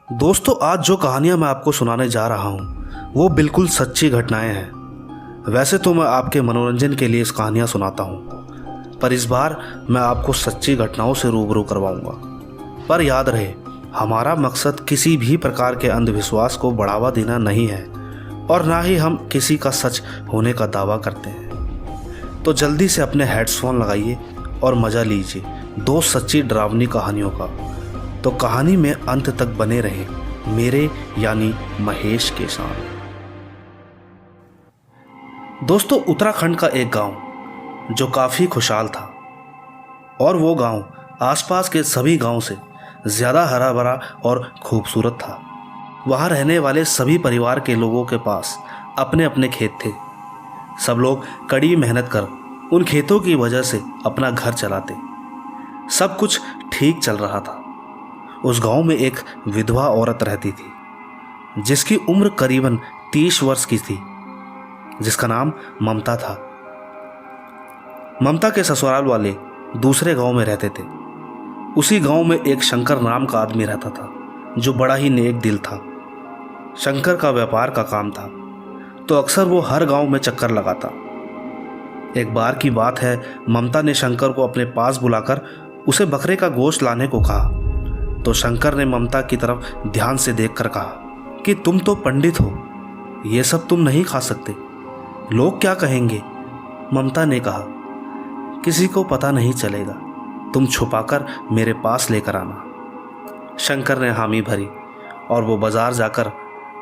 दोस्तों, आज जो कहानियाँ मैं आपको सुनाने जा रहा हूँ वो बिल्कुल सच्ची घटनाएं हैं। वैसे तो मैं आपके मनोरंजन के लिए इस कहानियाँ सुनाता हूँ, पर इस बार मैं आपको सच्ची घटनाओं से रूबरू करवाऊंगा। पर याद रहे, हमारा मकसद किसी भी प्रकार के अंधविश्वास को बढ़ावा देना नहीं है और ना ही हम किसी का सच होने का दावा करते हैं। तो जल्दी से अपने हेडफोन लगाइए और मज़ा लीजिए दो सच्ची डरावनी कहानियों का। तो कहानी में अंत तक बने रहे मेरे यानी महेश के साथ। दोस्तों, उत्तराखंड का एक गांव जो काफ़ी खुशहाल था और वो गांव आसपास के सभी गांवों से ज़्यादा हरा भरा और खूबसूरत था। वहाँ रहने वाले सभी परिवार के लोगों के पास अपने अपने खेत थे। सब लोग कड़ी मेहनत कर उन खेतों की वजह से अपना घर चलाते। सब कुछ ठीक चल रहा था। उस गांव में एक विधवा औरत रहती थी जिसकी उम्र करीबन 30 वर्ष की थी, जिसका नाम ममता था। ममता के ससुराल वाले दूसरे गांव में रहते थे। उसी गांव में एक शंकर नाम का आदमी रहता था जो बड़ा ही नेक दिल था। शंकर का व्यापार का काम था तो अक्सर वो हर गांव में चक्कर लगाता। एक बार की बात है, ममता ने शंकर को अपने पास बुलाकर उसे बकरे का गोश्त लाने को कहा। तो शंकर ने ममता की तरफ ध्यान से देखकर कहा कि तुम तो पंडित हो, ये सब तुम नहीं खा सकते, लोग क्या कहेंगे। ममता ने कहा, किसी को पता नहीं चलेगा, तुम छुपाकर मेरे पास लेकर आना। शंकर ने हामी भरी और वो बाजार जाकर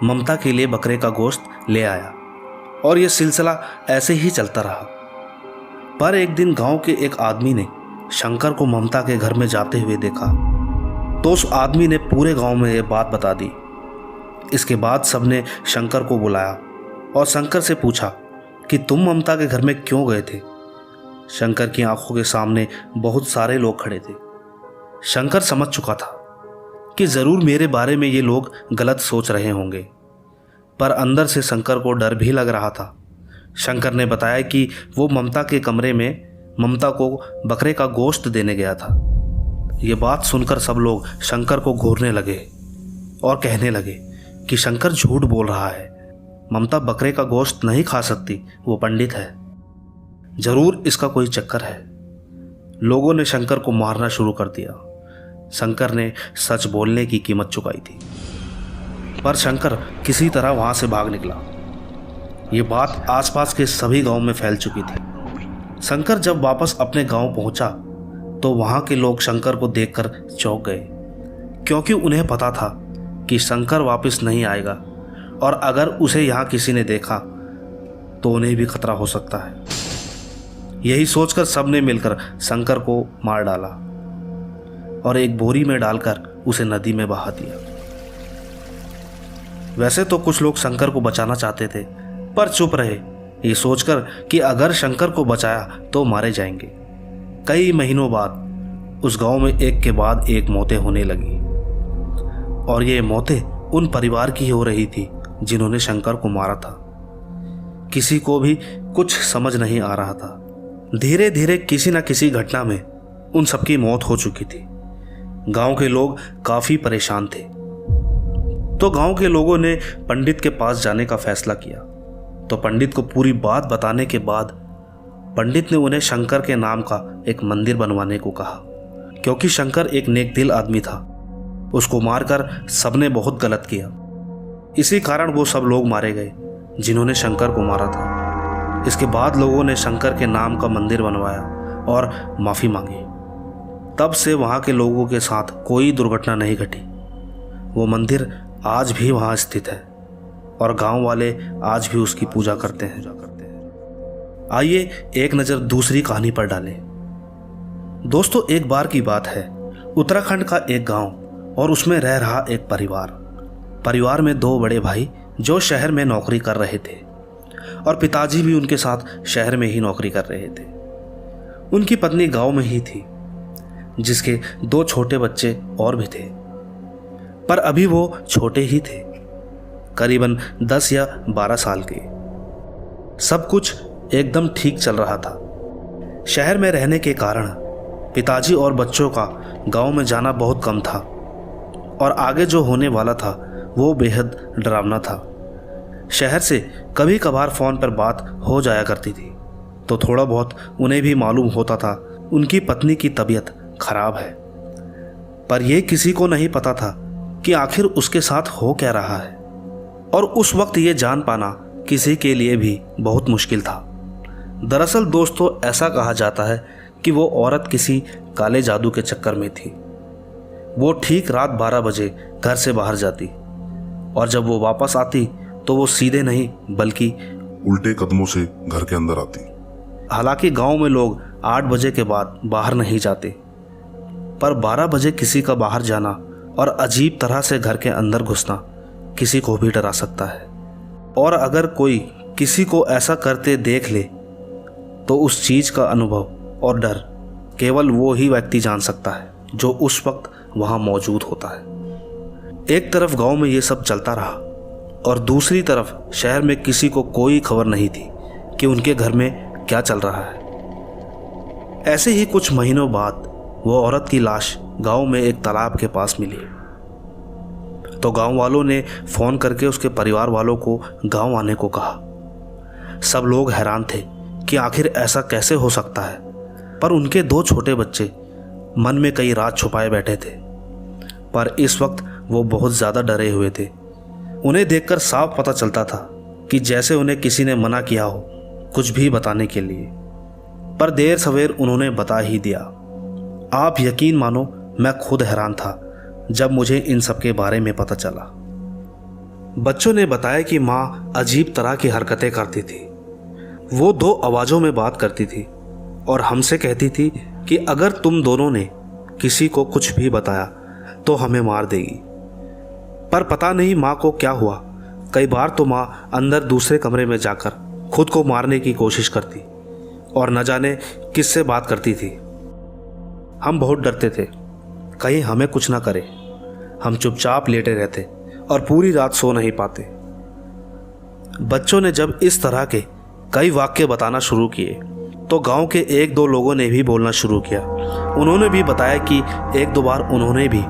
ममता के लिए बकरे का गोश्त ले आया और ये सिलसिला ऐसे ही चलता रहा। पर एक दिन गांव के एक आदमी ने शंकर को ममता के घर में जाते हुए देखा तो उस आदमी ने पूरे गांव में ये बात बता दी। इसके बाद सबने शंकर को बुलाया और शंकर से पूछा कि तुम ममता के घर में क्यों गए थे। शंकर की आंखों के सामने बहुत सारे लोग खड़े थे। शंकर समझ चुका था कि जरूर मेरे बारे में ये लोग गलत सोच रहे होंगे, पर अंदर से शंकर को डर भी लग रहा था। शंकर ने बताया कि वो ममता के कमरे में ममता को बकरे का गोश्त देने गया था। ये बात सुनकर सब लोग शंकर को घूरने लगे और कहने लगे कि शंकर झूठ बोल रहा है, ममता बकरे का गोश्त नहीं खा सकती, वो पंडित है, जरूर इसका कोई चक्कर है। लोगों ने शंकर को मारना शुरू कर दिया। शंकर ने सच बोलने की कीमत चुकाई थी, पर शंकर किसी तरह वहां से भाग निकला। ये बात आसपास के सभी गांव में फैल चुकी थी। शंकर जब वापस अपने गांव पहुंचा तो वहां के लोग शंकर को देखकर चौंक गए, क्योंकि उन्हें पता था कि शंकर वापस नहीं आएगा और अगर उसे यहां किसी ने देखा तो उन्हें भी खतरा हो सकता है। यही सोचकर सबने मिलकर शंकर को मार डाला और एक बोरी में डालकर उसे नदी में बहा दिया। वैसे तो कुछ लोग शंकर को बचाना चाहते थे, पर चुप रहे, ये सोचकर कि अगर शंकर को बचाया तो मारे जाएंगे। कई महीनों बाद उस गांव में एक के बाद एक मौतें होने लगी और ये मौतें उन परिवार की हो रही थी जिन्होंने शंकर को मारा था। किसी को भी कुछ समझ नहीं आ रहा था। धीरे धीरे किसी न किसी घटना में उन सबकी मौत हो चुकी थी। गांव के लोग काफी परेशान थे, तो गांव के लोगों ने पंडित के पास जाने का फैसला किया। तो पंडित को पूरी बात बताने के बाद पंडित ने उन्हें शंकर के नाम का एक मंदिर बनवाने को कहा, क्योंकि शंकर एक नेक दिल आदमी था। उसको मारकर सबने बहुत गलत किया। इसी कारण वो सब लोग मारे गए जिन्होंने शंकर को मारा था। इसके बाद लोगों ने शंकर के नाम का मंदिर बनवाया और माफ़ी मांगी। तब से वहाँ के लोगों के साथ कोई दुर्घटना नहीं घटी। वो मंदिर आज भी वहाँ स्थित है और गांव वाले आज भी उसकी पूजा करते हैं। आइए एक नज़र दूसरी कहानी पर डालें। दोस्तों, एक बार की बात है, उत्तराखंड का एक गांव और उसमें रह रहा एक परिवार में दो बड़े भाई जो शहर में नौकरी कर रहे थे और पिताजी भी उनके साथ शहर में ही नौकरी कर रहे थे। उनकी पत्नी गांव में ही थी, जिसके दो छोटे बच्चे और भी थे, पर अभी वो छोटे ही थे, करीबन 10 या 12 साल के। सब कुछ एकदम ठीक चल रहा था। शहर में रहने के कारण पिताजी और बच्चों का गांव में जाना बहुत कम था और आगे जो होने वाला था वो बेहद डरावना था। शहर से कभी कभार फ़ोन पर बात हो जाया करती थी, तो थोड़ा बहुत उन्हें भी मालूम होता था उनकी पत्नी की तबीयत खराब है, पर यह किसी को नहीं पता था कि आखिर उसके साथ हो क्या रहा है। और उस वक्त ये जान पाना किसी के लिए भी बहुत मुश्किल था। दरअसल दोस्तों, ऐसा कहा जाता है कि वो औरत किसी काले जादू के चक्कर में थी। वो ठीक रात 12 बजे घर से बाहर जाती और जब वो वापस आती तो वो सीधे नहीं बल्कि उल्टे कदमों से घर के अंदर आती। हालांकि गांव में लोग 8 बजे के बाद बाहर नहीं जाते, पर 12 बजे किसी का बाहर जाना और अजीब तरह से घर के अंदर घुसना किसी को भी डरा सकता है। और अगर कोई किसी को ऐसा करते देख ले तो उस चीज़ का अनुभव और डर केवल वो ही व्यक्ति जान सकता है जो उस वक्त वहाँ मौजूद होता है। एक तरफ गांव में ये सब चलता रहा और दूसरी तरफ शहर में किसी को कोई खबर नहीं थी कि उनके घर में क्या चल रहा है। ऐसे ही कुछ महीनों बाद वो औरत की लाश गांव में एक तालाब के पास मिली, तो गांव वालों ने फ़ोन करके उसके परिवार वालों को गांव आने को कहा। सब लोग हैरान थे कि आखिर ऐसा कैसे हो सकता है, पर उनके 2 छोटे बच्चे मन में कई राज छुपाए बैठे थे। पर इस वक्त वो बहुत ज़्यादा डरे हुए थे। उन्हें देखकर साफ पता चलता था कि जैसे उन्हें किसी ने मना किया हो कुछ भी बताने के लिए, पर देर सवेर उन्होंने बता ही दिया। आप यकीन मानो, मैं खुद हैरान था जब मुझे इन सब के बारे में पता चला। बच्चों ने बताया कि माँ अजीब तरह की हरकतें करती थी। वो 2 आवाज़ों में बात करती थी और हमसे कहती थी कि अगर तुम दोनों ने किसी को कुछ भी बताया तो हमें मार देगी। पर पता नहीं माँ को क्या हुआ, कई बार तो माँ अंदर दूसरे कमरे में जाकर खुद को मारने की कोशिश करती और न जाने किससे बात करती थी। हम बहुत डरते थे कहीं हमें कुछ ना करे। हम चुपचाप लेटे रहते और पूरी रात सो नहीं पाते। बच्चों ने जब इस तरह के कई वाक्य बताना शुरू किए तो गांव के 1-2 लोगों ने भी बोलना शुरू किया। उन्होंने भी बताया कि 1-2 बार उन्होंने भी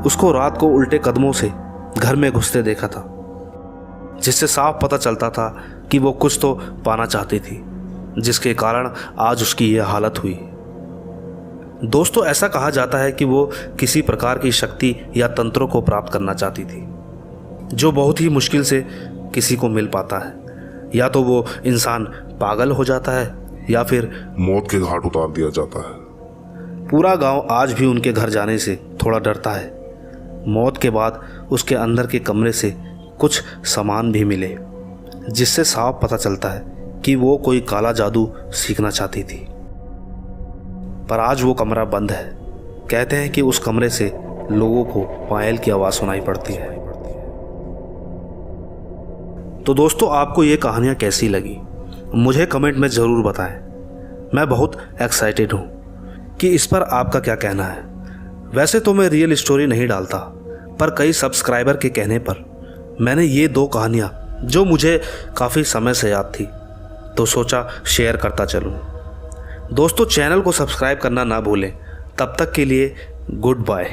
उसको रात को उल्टे कदमों से घर में घुसते देखा था, जिससे साफ पता चलता था कि वो कुछ तो पाना चाहती थी, जिसके कारण आज उसकी यह हालत हुई। दोस्तों, ऐसा कहा जाता है कि वो किसी प्रकार की शक्ति या तंत्रों को प्राप्त करना चाहती थी, जो बहुत ही मुश्किल से किसी को मिल पाता है। या तो वो इंसान पागल हो जाता है या फिर मौत के घाट उतार दिया जाता है। पूरा गांव आज भी उनके घर जाने से थोड़ा डरता है। मौत के बाद उसके अंदर के कमरे से कुछ सामान भी मिले, जिससे साफ पता चलता है कि वो कोई काला जादू सीखना चाहती थी। पर आज वो कमरा बंद है। कहते हैं कि उस कमरे से लोगों को पायल की आवाज़ सुनाई पड़ती है। तो दोस्तों, आपको ये कहानियाँ कैसी लगी मुझे कमेंट में ज़रूर बताएं। मैं बहुत एक्साइटेड हूँ कि इस पर आपका क्या कहना है। वैसे तो मैं रियल स्टोरी नहीं डालता, पर कई सब्सक्राइबर के कहने पर मैंने ये 2 कहानियाँ जो मुझे काफ़ी समय से याद थी तो सोचा शेयर करता चलूँ। दोस्तों, चैनल को सब्सक्राइब करना ना भूलें। तब तक के लिए गुड बाय।